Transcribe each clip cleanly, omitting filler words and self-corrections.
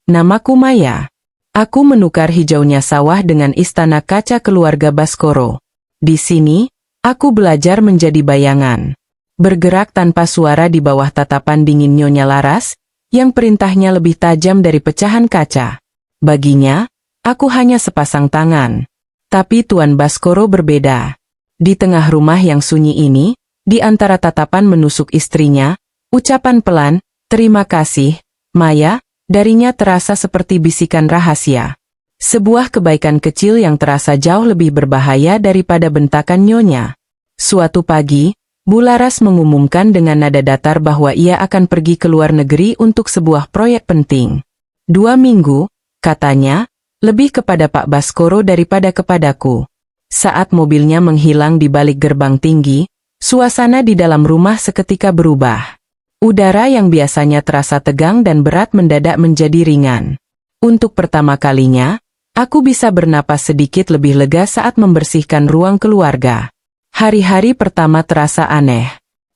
Namaku Maya. Aku menukar hijaunya sawah dengan istana kaca keluarga Baskoro. Di sini, aku belajar menjadi bayangan. Bergerak tanpa suara di bawah tatapan dingin Nyonya Laras, yang perintahnya lebih tajam dari pecahan kaca. Baginya, aku hanya sepasang tangan. Tapi Tuan Baskoro berbeda. Di tengah rumah yang sunyi ini, di antara tatapan menusuk istrinya, ucapan pelan, "Terima kasih, Maya," darinya terasa seperti bisikan rahasia. Sebuah kebaikan kecil yang terasa jauh lebih berbahaya daripada bentakan Nyonya. Suatu pagi, Bu Laras mengumumkan dengan nada datar bahwa ia akan pergi ke luar negeri untuk sebuah proyek penting. 2 minggu, katanya, lebih kepada Pak Baskoro daripada kepadaku. Saat mobilnya menghilang di balik gerbang tinggi, suasana di dalam rumah seketika berubah. Udara yang biasanya terasa tegang dan berat mendadak menjadi ringan. Untuk pertama kalinya, aku bisa bernapas sedikit lebih lega saat membersihkan ruang keluarga. Hari-hari pertama terasa aneh.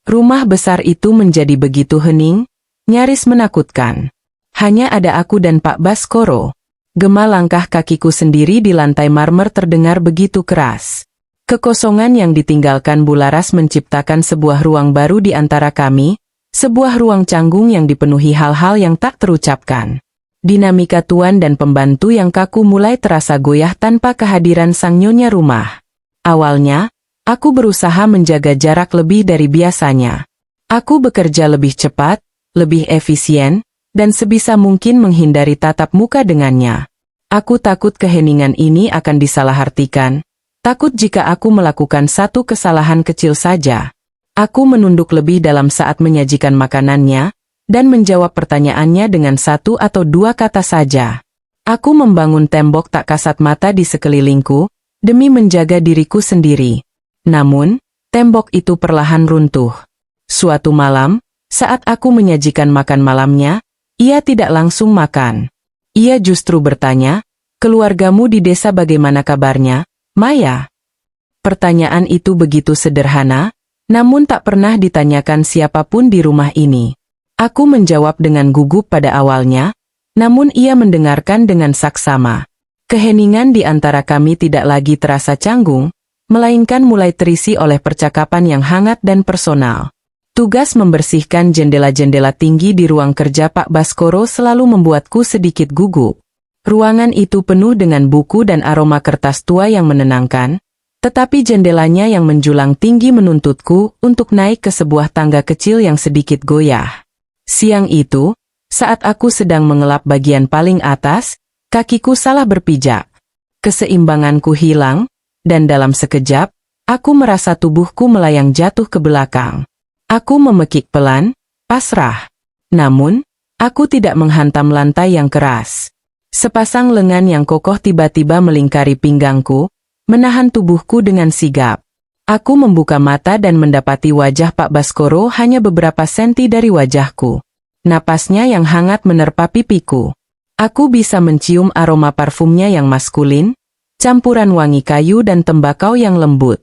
Rumah besar itu menjadi begitu hening, nyaris menakutkan. Hanya ada aku dan Pak Baskoro. Gema langkah kakiku sendiri di lantai marmer terdengar begitu keras. Kekosongan yang ditinggalkan Bu Laras menciptakan sebuah ruang baru di antara kami, sebuah ruang canggung yang dipenuhi hal-hal yang tak terucapkan. Dinamika tuan dan pembantu yang kaku mulai terasa goyah tanpa kehadiran sang nyonya rumah. Awalnya, aku berusaha menjaga jarak lebih dari biasanya. Aku bekerja lebih cepat, lebih efisien, dan sebisa mungkin menghindari tatap muka dengannya. Aku takut keheningan ini akan disalahartikan, takut jika aku melakukan satu kesalahan kecil saja. Aku menunduk lebih dalam saat menyajikan makanannya, dan menjawab pertanyaannya dengan 1 atau 2 kata saja. Aku membangun tembok tak kasat mata di sekelilingku, demi menjaga diriku sendiri. Namun, tembok itu perlahan runtuh. Suatu malam, saat aku menyajikan makan malamnya, ia tidak langsung makan. Ia justru bertanya, "Keluargamu di desa bagaimana kabarnya, Maya?" Pertanyaan itu begitu sederhana, namun tak pernah ditanyakan siapapun di rumah ini. Aku menjawab dengan gugup pada awalnya, namun ia mendengarkan dengan saksama. Keheningan di antara kami tidak lagi terasa canggung, melainkan mulai terisi oleh percakapan yang hangat dan personal. Tugas membersihkan jendela-jendela tinggi di ruang kerja Pak Baskoro selalu membuatku sedikit gugup. Ruangan itu penuh dengan buku dan aroma kertas tua yang menenangkan, tetapi jendelanya yang menjulang tinggi menuntutku untuk naik ke sebuah tangga kecil yang sedikit goyah. Siang itu, saat aku sedang mengelap bagian paling atas, kakiku salah berpijak. Keseimbanganku hilang, dan dalam sekejap, aku merasa tubuhku melayang jatuh ke belakang. Aku memekik pelan, pasrah. Namun, aku tidak menghantam lantai yang keras. Sepasang lengan yang kokoh tiba-tiba melingkari pinggangku, menahan tubuhku dengan sigap. Aku membuka mata dan mendapati wajah Pak Baskoro hanya beberapa senti dari wajahku. Napasnya yang hangat menerpa pipiku. Aku bisa mencium aroma parfumnya yang maskulin, campuran wangi kayu dan tembakau yang lembut.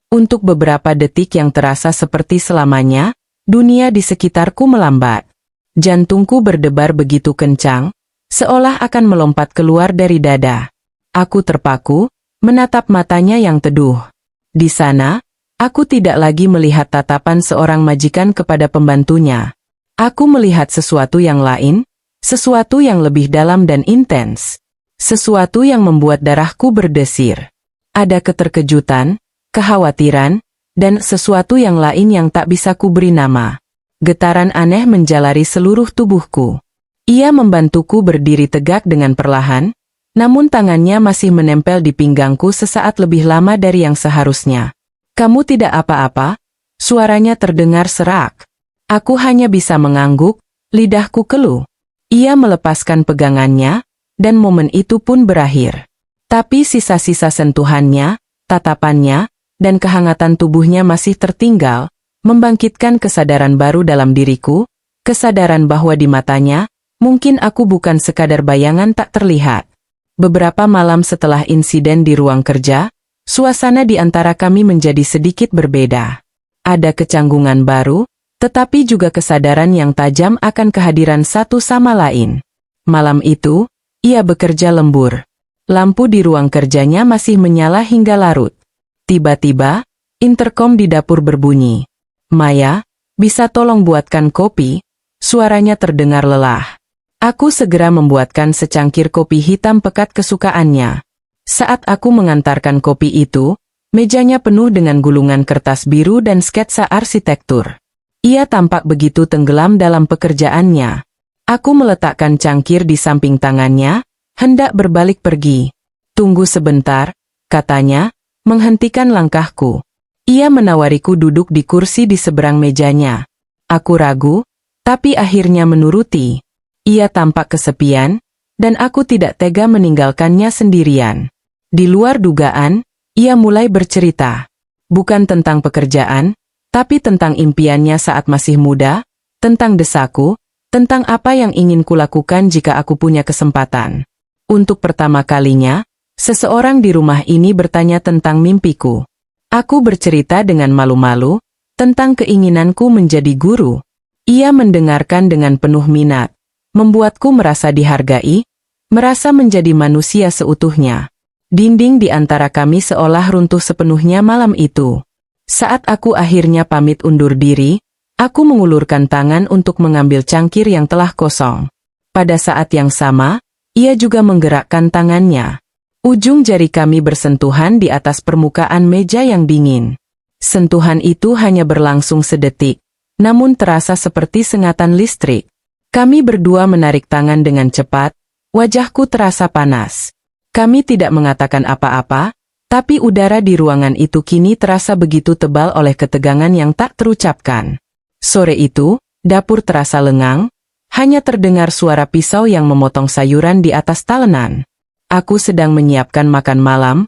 Untuk beberapa detik yang terasa seperti selamanya, dunia di sekitarku melambat. Jantungku berdebar begitu kencang, seolah akan melompat keluar dari dada. Aku terpaku, menatap matanya yang teduh. Di sana, aku tidak lagi melihat tatapan seorang majikan kepada pembantunya. Aku melihat sesuatu yang lain, sesuatu yang lebih dalam dan intens. Sesuatu yang membuat darahku berdesir. Ada keterkejutan, kekhawatiran, dan sesuatu yang lain yang tak bisa kuberi nama. Getaran aneh menjalari seluruh tubuhku. Ia membantuku berdiri tegak dengan perlahan, namun tangannya masih menempel di pinggangku sesaat lebih lama dari yang seharusnya. "Kamu tidak apa-apa?" Suaranya terdengar serak. Aku hanya bisa mengangguk, lidahku keluh. Ia melepaskan pegangannya, dan momen itu pun berakhir. Tapi sisa-sisa sentuhannya, tatapannya, dan kehangatan tubuhnya masih tertinggal, membangkitkan kesadaran baru dalam diriku, kesadaran bahwa di matanya, mungkin aku bukan sekadar bayangan tak terlihat. Beberapa malam setelah insiden di ruang kerja, suasana di antara kami menjadi sedikit berbeda. Ada kecanggungan baru, tetapi juga kesadaran yang tajam akan kehadiran satu sama lain. Malam itu, ia bekerja lembur. Lampu di ruang kerjanya masih menyala hingga larut. Tiba-tiba, interkom di dapur berbunyi. "Maya, bisa tolong buatkan kopi?" Suaranya terdengar lelah. Aku segera membuatkan secangkir kopi hitam pekat kesukaannya. Saat aku mengantarkan kopi itu, mejanya penuh dengan gulungan kertas biru dan sketsa arsitektur. Ia tampak begitu tenggelam dalam pekerjaannya. Aku meletakkan cangkir di samping tangannya, hendak berbalik pergi. "Tunggu sebentar," katanya, menghentikan langkahku. Ia menawariku duduk di kursi di seberang mejanya. Aku ragu, tapi akhirnya menuruti. Ia tampak kesepian, dan aku tidak tega meninggalkannya sendirian. Di luar dugaan, ia mulai bercerita. Bukan tentang pekerjaan, tapi tentang impiannya saat masih muda, tentang desaku, tentang apa yang ingin kulakukan jika aku punya kesempatan. Untuk pertama kalinya, seseorang di rumah ini bertanya tentang mimpiku. Aku bercerita dengan malu-malu, tentang keinginanku menjadi guru. Ia mendengarkan dengan penuh minat, membuatku merasa dihargai, merasa menjadi manusia seutuhnya. Dinding di antara kami seolah runtuh sepenuhnya malam itu. Saat aku akhirnya pamit undur diri, aku mengulurkan tangan untuk mengambil cangkir yang telah kosong. Pada saat yang sama, ia juga menggerakkan tangannya. Ujung jari kami bersentuhan di atas permukaan meja yang dingin. Sentuhan itu hanya berlangsung sedetik, namun terasa seperti sengatan listrik. Kami berdua menarik tangan dengan cepat, wajahku terasa panas. Kami tidak mengatakan apa-apa, tapi udara di ruangan itu kini terasa begitu tebal oleh ketegangan yang tak terucapkan. Sore itu, dapur terasa lengang, hanya terdengar suara pisau yang memotong sayuran di atas talenan. Aku sedang menyiapkan makan malam,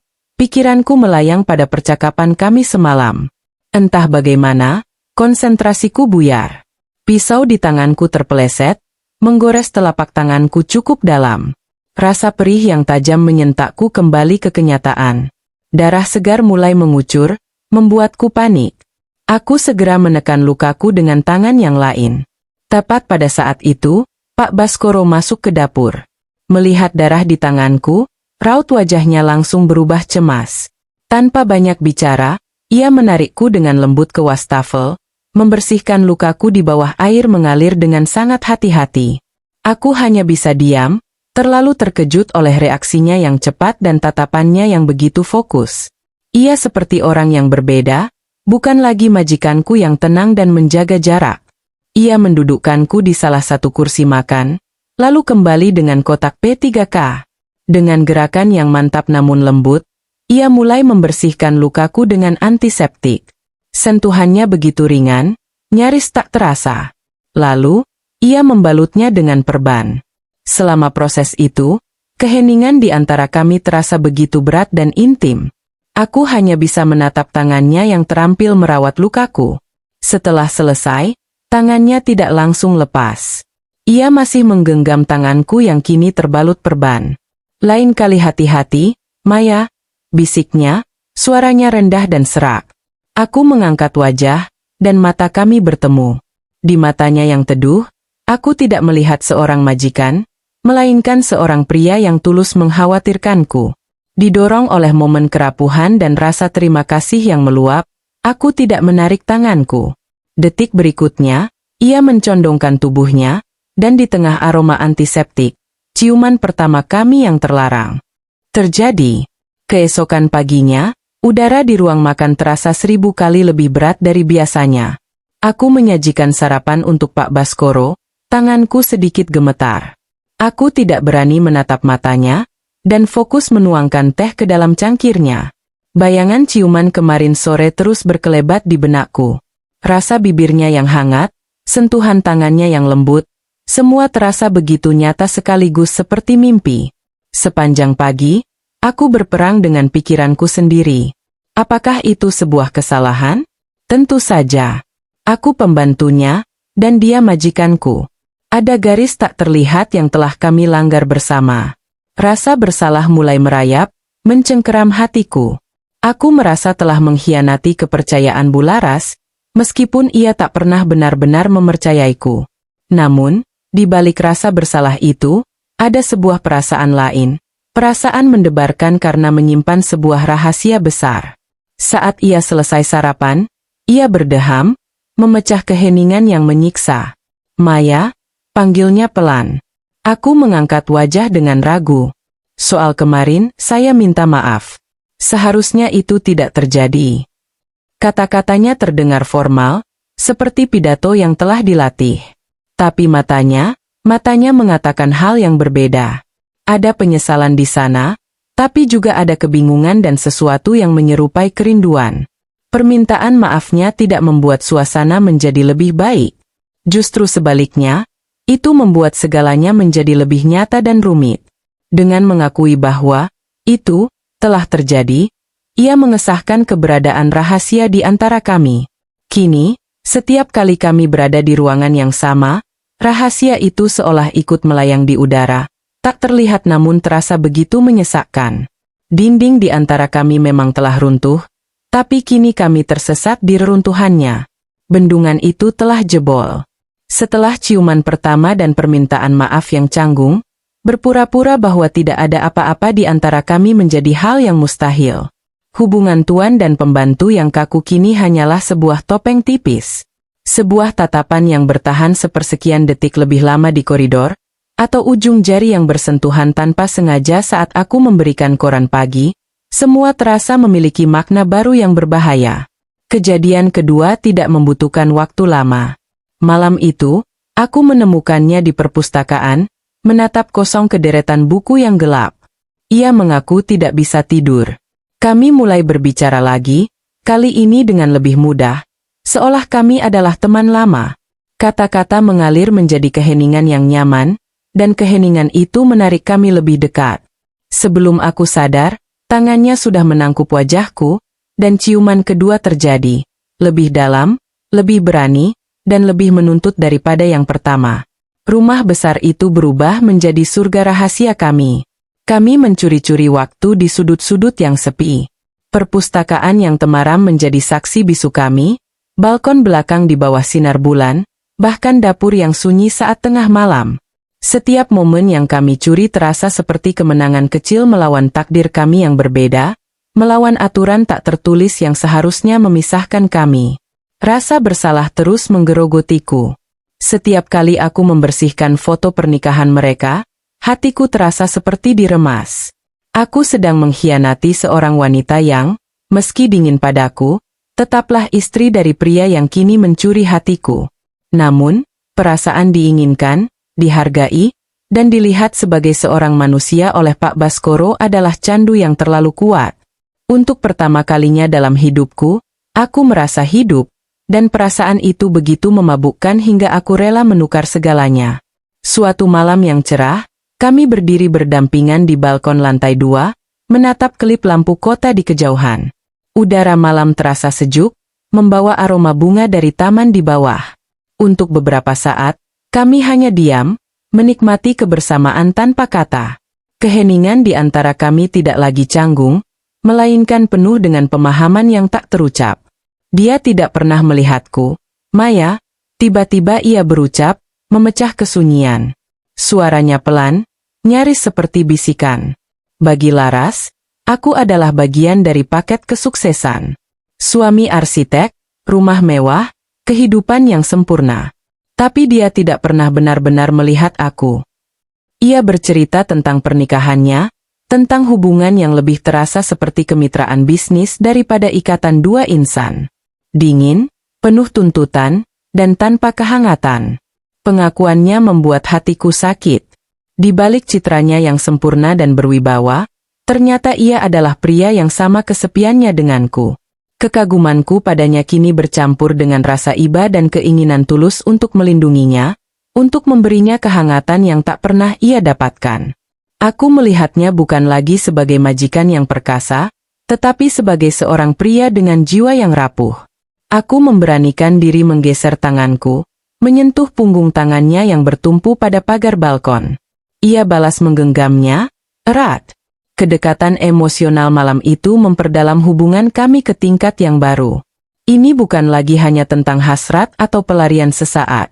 pikiranku melayang pada percakapan kami semalam. Entah bagaimana, konsentrasiku buyar. Pisau di tanganku terpeleset, menggores telapak tanganku cukup dalam. Rasa perih yang tajam menyentakku kembali ke kenyataan. Darah segar mulai mengucur, membuatku panik. Aku segera menekan lukaku dengan tangan yang lain. Tepat pada saat itu, Pak Baskoro masuk ke dapur. Melihat darah di tanganku, raut wajahnya langsung berubah cemas. Tanpa banyak bicara, ia menarikku dengan lembut ke wastafel, membersihkan lukaku di bawah air mengalir dengan sangat hati-hati. Aku hanya bisa diam, terlalu terkejut oleh reaksinya yang cepat dan tatapannya yang begitu fokus. Ia seperti orang yang berbeda, bukan lagi majikanku yang tenang dan menjaga jarak. Ia mendudukkanku di salah satu kursi makan, lalu kembali dengan kotak P3K. Dengan gerakan yang mantap namun lembut, ia mulai membersihkan lukaku dengan antiseptik. Sentuhannya begitu ringan, nyaris tak terasa. Lalu, ia membalutnya dengan perban. Selama proses itu, keheningan di antara kami terasa begitu berat dan intim. Aku hanya bisa menatap tangannya yang terampil merawat lukaku. Setelah selesai, tangannya tidak langsung lepas. Ia masih menggenggam tanganku yang kini terbalut perban. "Lain kali hati-hati, Maya," bisiknya, suaranya rendah dan serak. Aku mengangkat wajah, dan mata kami bertemu. Di matanya yang teduh, aku tidak melihat seorang majikan, melainkan seorang pria yang tulus mengkhawatirkanku. Didorong oleh momen kerapuhan dan rasa terima kasih yang meluap, aku tidak menarik tanganku. Detik berikutnya, ia mencondongkan tubuhnya, dan di tengah aroma antiseptik, ciuman pertama kami yang terlarang terjadi. Keesokan paginya, udara di ruang makan terasa 1000 kali lebih berat dari biasanya. Aku menyajikan sarapan untuk Pak Baskoro, tanganku sedikit gemetar. Aku tidak berani menatap matanya, dan fokus menuangkan teh ke dalam cangkirnya. Bayangan ciuman kemarin sore terus berkelebat di benakku. Rasa bibirnya yang hangat, sentuhan tangannya yang lembut, semua terasa begitu nyata sekaligus seperti mimpi. Sepanjang pagi, aku berperang dengan pikiranku sendiri. Apakah itu sebuah kesalahan? Tentu saja. Aku pembantunya, dan dia majikanku. Ada garis tak terlihat yang telah kami langgar bersama. Rasa bersalah mulai merayap, mencengkeram hatiku. Aku merasa telah mengkhianati kepercayaan Bularas, meskipun ia tak pernah benar-benar mempercayaiku. Namun, di balik rasa bersalah itu, Ada sebuah perasaan lain, perasaan mendebarkan karena menyimpan sebuah rahasia besar. Saat ia selesai sarapan, ia berdeham, memecah keheningan yang menyiksa. Maya, panggilnya pelan. Aku mengangkat wajah dengan ragu. Soal kemarin, saya minta maaf. Seharusnya itu tidak terjadi. Kata-katanya terdengar formal, seperti pidato yang telah dilatih. Tapi matanya mengatakan hal yang berbeda. Ada penyesalan di sana, tapi juga ada kebingungan dan sesuatu yang menyerupai kerinduan. Permintaan maafnya tidak membuat suasana menjadi lebih baik. Justru sebaliknya, itu membuat segalanya menjadi lebih nyata dan rumit. Dengan mengakui bahwa itu telah terjadi, ia mengesahkan keberadaan rahasia di antara kami. Kini, setiap kali kami berada di ruangan yang sama, rahasia itu seolah ikut melayang di udara, tak terlihat namun terasa begitu menyesakkan. Dinding di antara kami memang telah runtuh, tapi kini kami tersesat di reruntuhannya. Bendungan itu telah jebol. Setelah ciuman pertama dan permintaan maaf yang canggung, berpura-pura bahwa tidak ada apa-apa di antara kami menjadi hal yang mustahil. Hubungan tuan dan pembantu yang kaku kini hanyalah sebuah topeng tipis. Sebuah tatapan yang bertahan sepersekian detik lebih lama di koridor, atau ujung jari yang bersentuhan tanpa sengaja saat aku memberikan koran pagi, semua terasa memiliki makna baru yang berbahaya. Kejadian kedua tidak membutuhkan waktu lama. Malam itu, aku menemukannya di perpustakaan, menatap kosong kederetan buku yang gelap. Ia mengaku tidak bisa tidur. Kami mulai berbicara lagi, kali ini dengan lebih mudah. Seolah kami adalah teman lama. Kata-kata mengalir menjadi keheningan yang nyaman, dan keheningan itu menarik kami lebih dekat. Sebelum aku sadar, tangannya sudah menangkup wajahku, dan ciuman kedua terjadi. Lebih dalam, lebih berani, dan lebih menuntut daripada yang pertama. Rumah besar itu berubah menjadi surga rahasia kami. Kami mencuri-curi waktu di sudut-sudut yang sepi. Perpustakaan yang temaram menjadi saksi bisu kami, balkon belakang di bawah sinar bulan, bahkan dapur yang sunyi saat tengah malam. Setiap momen yang kami curi terasa seperti kemenangan kecil melawan takdir kami yang berbeda, melawan aturan tak tertulis yang seharusnya memisahkan kami. Rasa bersalah terus menggerogotiku. Setiap kali aku membersihkan foto pernikahan mereka, hatiku terasa seperti diremas. Aku sedang mengkhianati seorang wanita yang, meski dingin padaku, tetaplah istri dari pria yang kini mencuri hatiku. Namun, perasaan diinginkan, dihargai, dan dilihat sebagai seorang manusia oleh Pak Baskoro adalah candu yang terlalu kuat. Untuk pertama kalinya dalam hidupku, aku merasa hidup, dan perasaan itu begitu memabukkan hingga aku rela menukar segalanya. Suatu malam yang cerah, kami berdiri berdampingan di balkon lantai 2, menatap kelip lampu kota di kejauhan. Udara malam terasa sejuk, membawa aroma bunga dari taman di bawah. Untuk beberapa saat, kami hanya diam, menikmati kebersamaan tanpa kata. Keheningan di antara kami tidak lagi canggung, melainkan penuh dengan pemahaman yang tak terucap. Dia tidak pernah melihatku, Maya, tiba-tiba ia berucap, memecah kesunyian. Suaranya pelan, nyaris seperti bisikan. Bagi Laras, aku adalah bagian dari paket kesuksesan. Suami arsitek, rumah mewah, kehidupan yang sempurna. Tapi dia tidak pernah benar-benar melihat aku. Ia bercerita tentang pernikahannya, tentang hubungan yang lebih terasa seperti kemitraan bisnis daripada ikatan dua insan. Dingin, penuh tuntutan, dan tanpa kehangatan. Pengakuannya membuat hatiku sakit. Di balik citranya yang sempurna dan berwibawa, ternyata ia adalah pria yang sama kesepiannya denganku. Kekagumanku padanya kini bercampur dengan rasa iba dan keinginan tulus untuk melindunginya, untuk memberinya kehangatan yang tak pernah ia dapatkan. Aku melihatnya bukan lagi sebagai majikan yang perkasa, tetapi sebagai seorang pria dengan jiwa yang rapuh. Aku memberanikan diri menggeser tanganku, menyentuh punggung tangannya yang bertumpu pada pagar balkon. Ia balas menggenggamnya, erat. Kedekatan emosional malam itu memperdalam hubungan kami ke tingkat yang baru. Ini bukan lagi hanya tentang hasrat atau pelarian sesaat.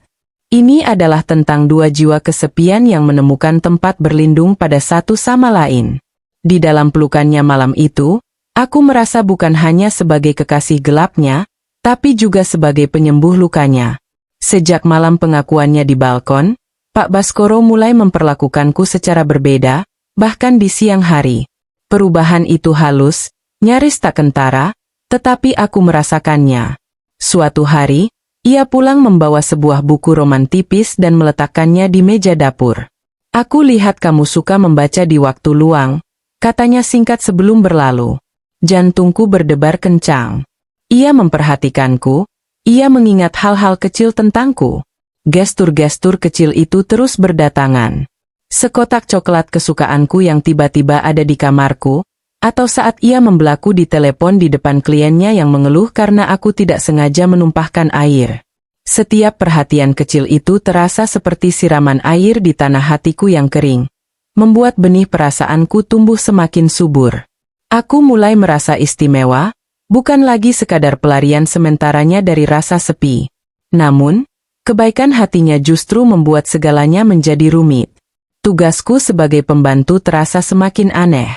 Ini adalah tentang dua jiwa kesepian yang menemukan tempat berlindung pada satu sama lain. Di dalam pelukannya malam itu, aku merasa bukan hanya sebagai kekasih gelapnya, tapi juga sebagai penyembuh lukanya. Sejak malam pengakuannya di balkon, Pak Baskoro mulai memperlakukanku secara berbeda, bahkan di siang hari. Perubahan itu halus, nyaris tak kentara, tetapi aku merasakannya. Suatu hari, ia pulang membawa sebuah buku roman tipis dan meletakkannya di meja dapur. "Aku lihat kamu suka membaca di waktu luang," katanya singkat sebelum berlalu. Jantungku berdebar kencang. Ia memperhatikanku, ia mengingat hal-hal kecil tentangku. Gestur-gestur kecil itu terus berdatangan. Sekotak coklat kesukaanku yang tiba-tiba ada di kamarku, atau saat ia membelaku di telepon di depan kliennya yang mengeluh karena aku tidak sengaja menumpahkan air. Setiap perhatian kecil itu terasa seperti siraman air di tanah hatiku yang kering, membuat benih perasaanku tumbuh semakin subur. Aku mulai merasa istimewa, bukan lagi sekadar pelarian sementaranya dari rasa sepi. Namun, kebaikan hatinya justru membuat segalanya menjadi rumit. Tugasku sebagai pembantu terasa semakin aneh.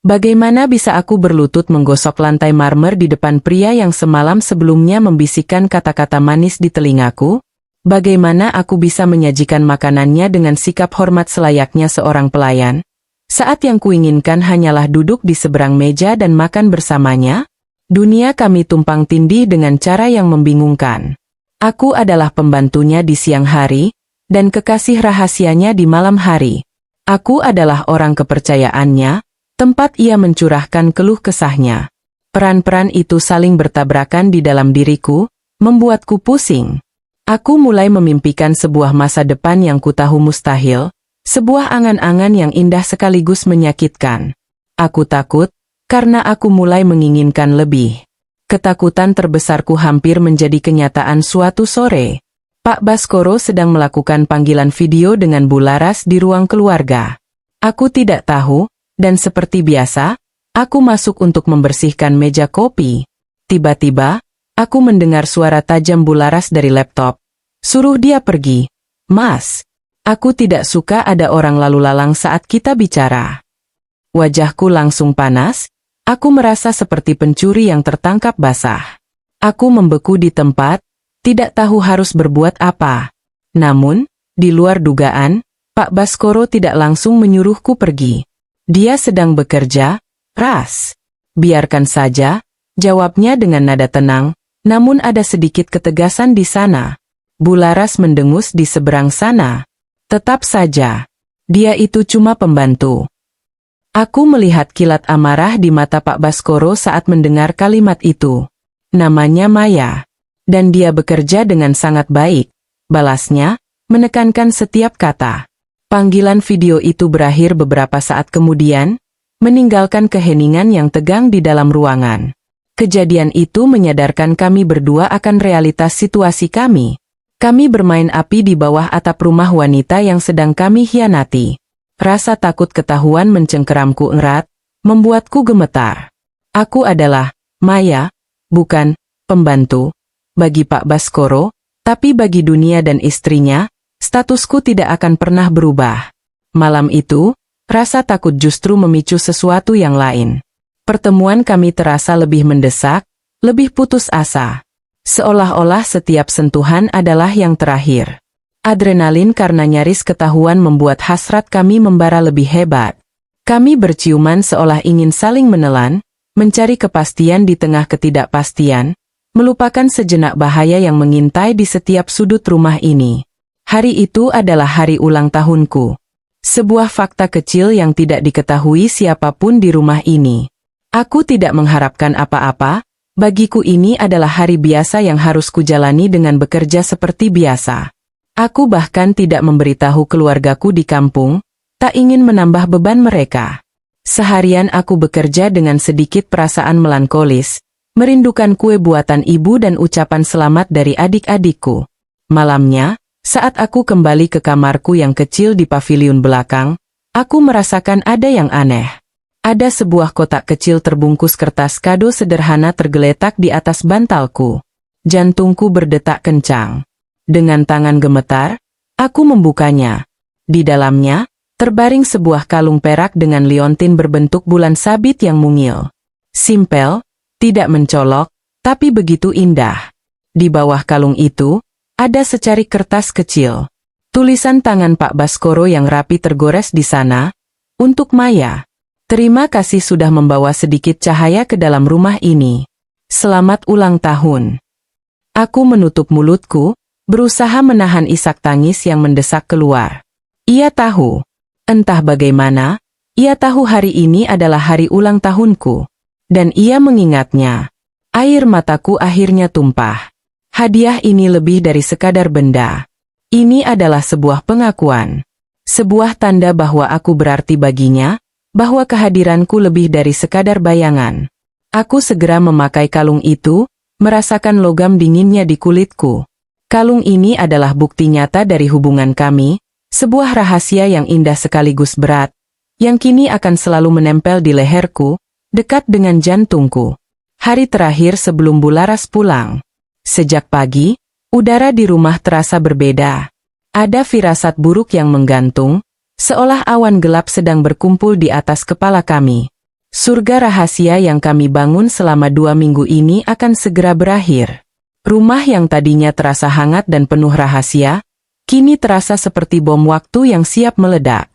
Bagaimana bisa aku berlutut menggosok lantai marmer di depan pria yang semalam sebelumnya membisikkan kata-kata manis di telingaku? Bagaimana aku bisa menyajikan makanannya dengan sikap hormat selayaknya seorang pelayan? Saat yang kuinginkan hanyalah duduk di seberang meja dan makan bersamanya? Dunia kami tumpang tindih dengan cara yang membingungkan. Aku adalah pembantunya di siang hari, dan kekasih rahasianya di malam hari. Aku adalah orang kepercayaannya, tempat ia mencurahkan keluh kesahnya. Peran-peran itu saling bertabrakan di dalam diriku, membuatku pusing. Aku mulai memimpikan sebuah masa depan yang kutahu mustahil, sebuah angan-angan yang indah sekaligus menyakitkan. Aku takut, karena aku mulai menginginkan lebih. Ketakutan terbesarku hampir menjadi kenyataan suatu sore. Pak Baskoro sedang melakukan panggilan video dengan Bu Laras di ruang keluarga. Aku tidak tahu, dan seperti biasa, aku masuk untuk membersihkan meja kopi. Tiba-tiba, aku mendengar suara tajam Bu Laras dari laptop. "Suruh dia pergi, Mas. Aku tidak suka ada orang lalu lalang saat kita bicara." Wajahku langsung panas, aku merasa seperti pencuri yang tertangkap basah. Aku membeku di tempat, tidak tahu harus berbuat apa. Namun, di luar dugaan, Pak Baskoro tidak langsung menyuruhku pergi. "Dia sedang bekerja, Ras." "Biarkan saja," jawabnya dengan nada tenang, namun ada sedikit ketegasan di sana. Bu Laras mendengus di seberang sana. "Tetap saja. Dia itu cuma pembantu." Aku melihat kilat amarah di mata Pak Baskoro saat mendengar kalimat itu. "Namanya Maya. Dan dia bekerja dengan sangat baik," balasnya, menekankan setiap kata. Panggilan video itu berakhir beberapa saat kemudian, meninggalkan keheningan yang tegang di dalam ruangan. Kejadian itu menyadarkan kami berdua akan realitas situasi kami. Kami bermain api di bawah atap rumah wanita yang sedang kami hianati. Rasa takut ketahuan mencengkeramku erat, membuatku gemetar. Aku adalah Maya, bukan pembantu, bagi Pak Baskoro, tapi bagi dunia dan istrinya, statusku tidak akan pernah berubah. Malam itu, rasa takut justru memicu sesuatu yang lain. Pertemuan kami terasa lebih mendesak, lebih putus asa. Seolah-olah setiap sentuhan adalah yang terakhir. Adrenalin karena nyaris ketahuan membuat hasrat kami membara lebih hebat. Kami berciuman seolah ingin saling menelan, mencari kepastian di tengah ketidakpastian, melupakan sejenak bahaya yang mengintai di setiap sudut rumah ini. Hari itu adalah hari ulang tahunku. Sebuah fakta kecil yang tidak diketahui siapapun di rumah ini. Aku tidak mengharapkan apa-apa, bagiku ini adalah hari biasa yang harus kujalani dengan bekerja seperti biasa. Aku bahkan tidak memberitahu keluargaku di kampung, tak ingin menambah beban mereka. Seharian aku bekerja dengan sedikit perasaan melankolis, merindukan kue buatan ibu dan ucapan selamat dari adik-adikku. Malamnya, saat aku kembali ke kamarku yang kecil di paviliun belakang, aku merasakan ada yang aneh. Ada sebuah kotak kecil terbungkus kertas kado sederhana tergeletak di atas bantalku. Jantungku berdetak kencang. Dengan tangan gemetar, aku membukanya. Di dalamnya, terbaring sebuah kalung perak dengan liontin berbentuk bulan sabit yang mungil. Simpel, tidak mencolok, tapi begitu indah. Di bawah kalung itu, ada secari kertas kecil. Tulisan tangan Pak Baskoro yang rapi tergores di sana. Untuk Maya. Terima kasih sudah membawa sedikit cahaya ke dalam rumah ini. Selamat ulang tahun. Aku menutup mulutku, berusaha menahan isak tangis yang mendesak keluar. Ia tahu. Entah bagaimana, ia tahu hari ini adalah hari ulang tahunku. Dan ia mengingatnya. Air mataku akhirnya tumpah. Hadiah ini lebih dari sekadar benda. Ini adalah sebuah pengakuan. Sebuah tanda bahwa aku berarti baginya, bahwa kehadiranku lebih dari sekadar bayangan. Aku segera memakai kalung itu, merasakan logam dinginnya di kulitku. Kalung ini adalah bukti nyata dari hubungan kami, sebuah rahasia yang indah sekaligus berat, yang kini akan selalu menempel di leherku, dekat dengan jantungku. Hari terakhir sebelum Bularas pulang. Sejak pagi, udara di rumah terasa berbeda. Ada firasat buruk yang menggantung, seolah awan gelap sedang berkumpul di atas kepala kami. Surga rahasia yang kami bangun selama 2 minggu ini akan segera berakhir. Rumah yang tadinya terasa hangat dan penuh rahasia, kini terasa seperti bom waktu yang siap meledak.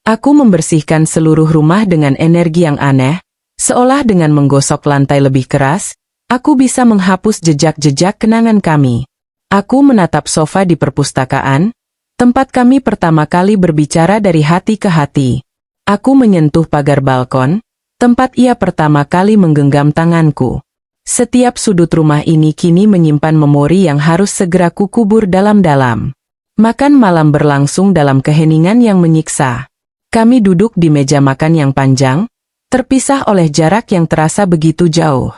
Aku membersihkan seluruh rumah dengan energi yang aneh, seolah dengan menggosok lantai lebih keras, aku bisa menghapus jejak-jejak kenangan kami. Aku menatap sofa di perpustakaan, tempat kami pertama kali berbicara dari hati ke hati. Aku menyentuh pagar balkon, tempat ia pertama kali menggenggam tanganku. Setiap sudut rumah ini kini menyimpan memori yang harus segera kukubur dalam-dalam. Makan malam berlangsung dalam keheningan yang menyiksa. Kami duduk di meja makan yang panjang, terpisah oleh jarak yang terasa begitu jauh.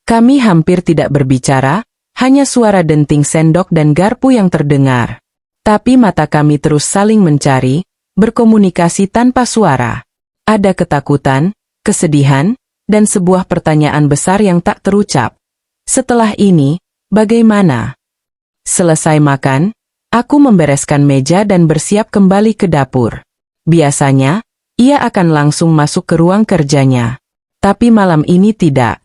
Kami hampir tidak berbicara, hanya suara denting sendok dan garpu yang terdengar. Tapi mata kami terus saling mencari, berkomunikasi tanpa suara. Ada ketakutan, kesedihan, dan sebuah pertanyaan besar yang tak terucap. Setelah ini, bagaimana? Selesai makan, aku membereskan meja dan bersiap kembali ke dapur. Biasanya, ia akan langsung masuk ke ruang kerjanya. Tapi malam ini tidak.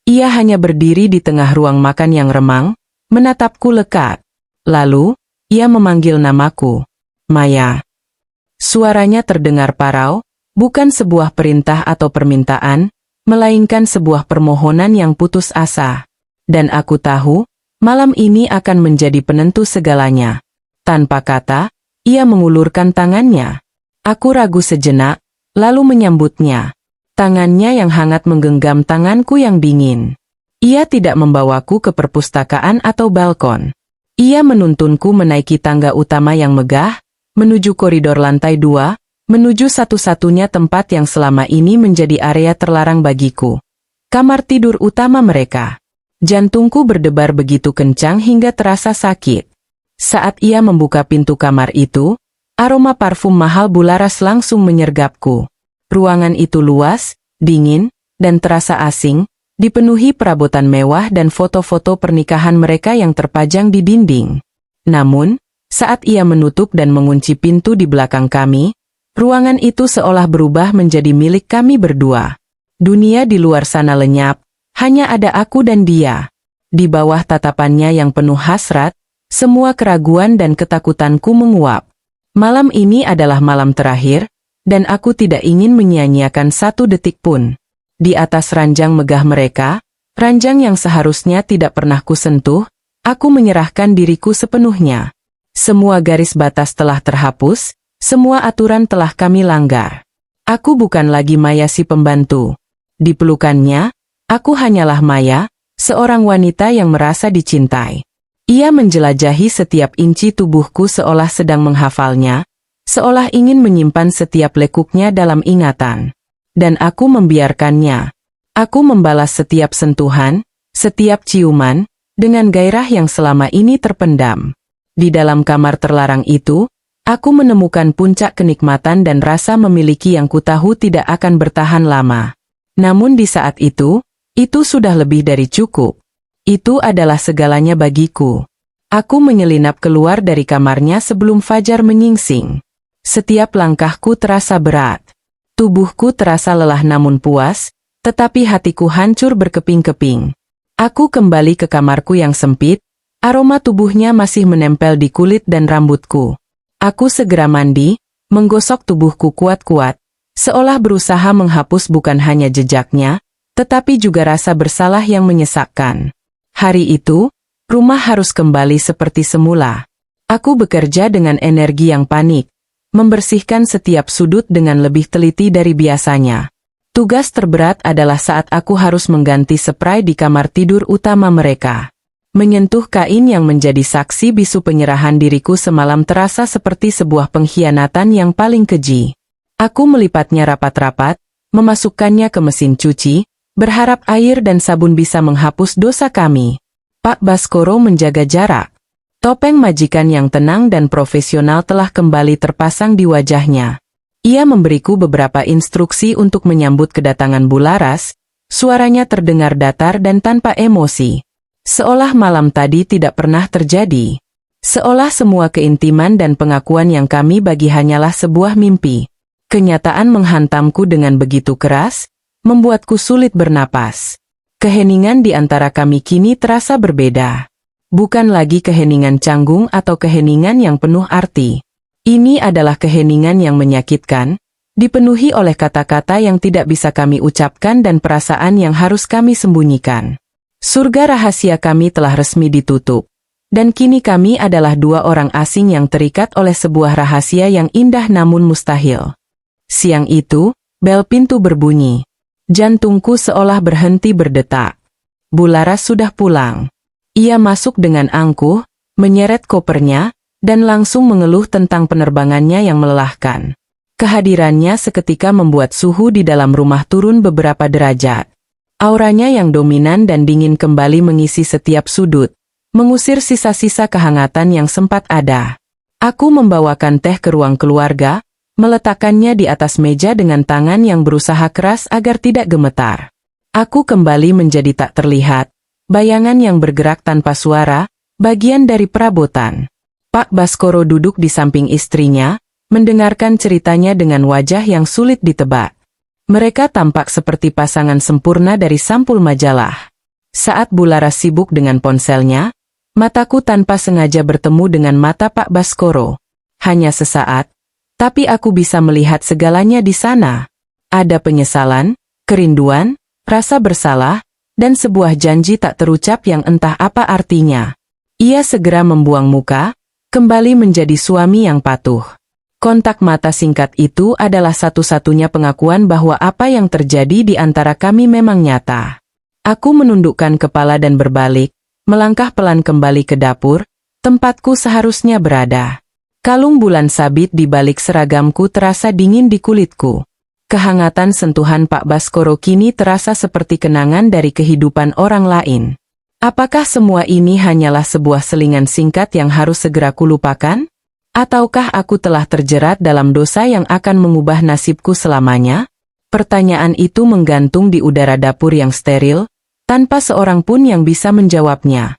Ia hanya berdiri di tengah ruang makan yang remang, menatapku lekat. Lalu, ia memanggil namaku. Maya. Suaranya terdengar parau, bukan sebuah perintah atau permintaan, melainkan sebuah permohonan yang putus asa. Dan aku tahu, malam ini akan menjadi penentu segalanya. Tanpa kata, ia mengulurkan tangannya. Aku ragu sejenak, lalu menyambutnya. Tangannya yang hangat menggenggam tanganku yang dingin. Ia tidak membawaku ke perpustakaan atau balkon. Ia menuntunku menaiki tangga utama yang megah, menuju koridor lantai 2, menuju satu-satunya tempat yang selama ini menjadi area terlarang bagiku. Kamar tidur utama mereka. Jantungku berdebar begitu kencang hingga terasa sakit. Saat ia membuka pintu kamar itu, aroma parfum mahal Bularas langsung menyergapku. Ruangan itu luas, dingin, dan terasa asing, dipenuhi perabotan mewah dan foto-foto pernikahan mereka yang terpajang di dinding. Namun, saat ia menutup dan mengunci pintu di belakang kami, ruangan itu seolah berubah menjadi milik kami berdua. Dunia di luar sana lenyap, hanya ada aku dan dia. Di bawah tatapannya yang penuh hasrat, semua keraguan dan ketakutanku menguap. Malam ini adalah malam terakhir, dan aku tidak ingin menyia-nyiakan satu detik pun. Di atas ranjang megah mereka, ranjang yang seharusnya tidak pernah kusentuh, aku menyerahkan diriku sepenuhnya. Semua garis batas telah terhapus, semua aturan telah kami langgar. Aku bukan lagi Maya si pembantu. Di pelukannya, aku hanyalah Maya, seorang wanita yang merasa dicintai. Ia menjelajahi setiap inci tubuhku seolah sedang menghafalnya, seolah ingin menyimpan setiap lekuknya dalam ingatan. Dan aku membiarkannya. Aku membalas setiap sentuhan, setiap ciuman, dengan gairah yang selama ini terpendam. Di dalam kamar terlarang itu, aku menemukan puncak kenikmatan dan rasa memiliki yang kutahu tidak akan bertahan lama. Namun di saat itu sudah lebih dari cukup. Itu adalah segalanya bagiku. Aku menyelinap keluar dari kamarnya sebelum fajar menyingsing. Setiap langkahku terasa berat. Tubuhku terasa lelah namun puas, tetapi hatiku hancur berkeping-keping. Aku kembali ke kamarku yang sempit, aroma tubuhnya masih menempel di kulit dan rambutku. Aku segera mandi, menggosok tubuhku kuat-kuat, seolah berusaha menghapus bukan hanya jejaknya, tetapi juga rasa bersalah yang menyesakkan. Hari itu, rumah harus kembali seperti semula. Aku bekerja dengan energi yang panik, membersihkan setiap sudut dengan lebih teliti dari biasanya. Tugas terberat adalah saat aku harus mengganti spray di kamar tidur utama mereka. Menyentuh kain yang menjadi saksi bisu penyerahan diriku semalam terasa seperti sebuah pengkhianatan yang paling keji. Aku melipatnya rapat-rapat, memasukkannya ke mesin cuci, berharap air dan sabun bisa menghapus dosa kami. Pak Baskoro menjaga jarak. Topeng majikan yang tenang dan profesional telah kembali terpasang di wajahnya. Ia memberiku beberapa instruksi untuk menyambut kedatangan Bularas, suaranya terdengar datar dan tanpa emosi. Seolah malam tadi tidak pernah terjadi. Seolah semua keintiman dan pengakuan yang kami bagi hanyalah sebuah mimpi. Kenyataan menghantamku dengan begitu keras, membuatku sulit bernapas. Keheningan di antara kami kini terasa berbeda. Bukan lagi keheningan canggung atau keheningan yang penuh arti. Ini adalah keheningan yang menyakitkan, dipenuhi oleh kata-kata yang tidak bisa kami ucapkan dan perasaan yang harus kami sembunyikan. Surga rahasia kami telah resmi ditutup, dan kini kami adalah dua orang asing yang terikat oleh sebuah rahasia yang indah namun mustahil. Siang itu, bel pintu berbunyi. Jantungku seolah berhenti berdetak. Bularas sudah pulang. Ia masuk dengan angkuh, menyeret kopernya, dan langsung mengeluh tentang penerbangannya yang melelahkan. Kehadirannya seketika membuat suhu di dalam rumah turun beberapa derajat. Auranya yang dominan dan dingin kembali mengisi setiap sudut, mengusir sisa-sisa kehangatan yang sempat ada. Aku membawakan teh ke ruang keluarga, meletakkannya di atas meja dengan tangan yang berusaha keras agar tidak gemetar. Aku kembali menjadi tak terlihat, bayangan yang bergerak tanpa suara, bagian dari perabotan. Pak Baskoro duduk di samping istrinya, mendengarkan ceritanya dengan wajah yang sulit ditebak. Mereka tampak seperti pasangan sempurna dari sampul majalah. Saat Bularas sibuk dengan ponselnya, mataku tanpa sengaja bertemu dengan mata Pak Baskoro. Hanya sesaat, tapi aku bisa melihat segalanya di sana. Ada penyesalan, kerinduan, rasa bersalah, dan sebuah janji tak terucap yang entah apa artinya. Ia segera membuang muka, kembali menjadi suami yang patuh. Kontak mata singkat itu adalah satu-satunya pengakuan bahwa apa yang terjadi di antara kami memang nyata. Aku menundukkan kepala dan berbalik, melangkah pelan kembali ke dapur, tempatku seharusnya berada. Kalung bulan sabit di balik seragamku terasa dingin di kulitku. Kehangatan sentuhan Pak Baskoro kini terasa seperti kenangan dari kehidupan orang lain. Apakah semua ini hanyalah sebuah selingan singkat yang harus segera kulupakan? Ataukah aku telah terjerat dalam dosa yang akan mengubah nasibku selamanya? Pertanyaan itu menggantung di udara dapur yang steril, tanpa seorang pun yang bisa menjawabnya.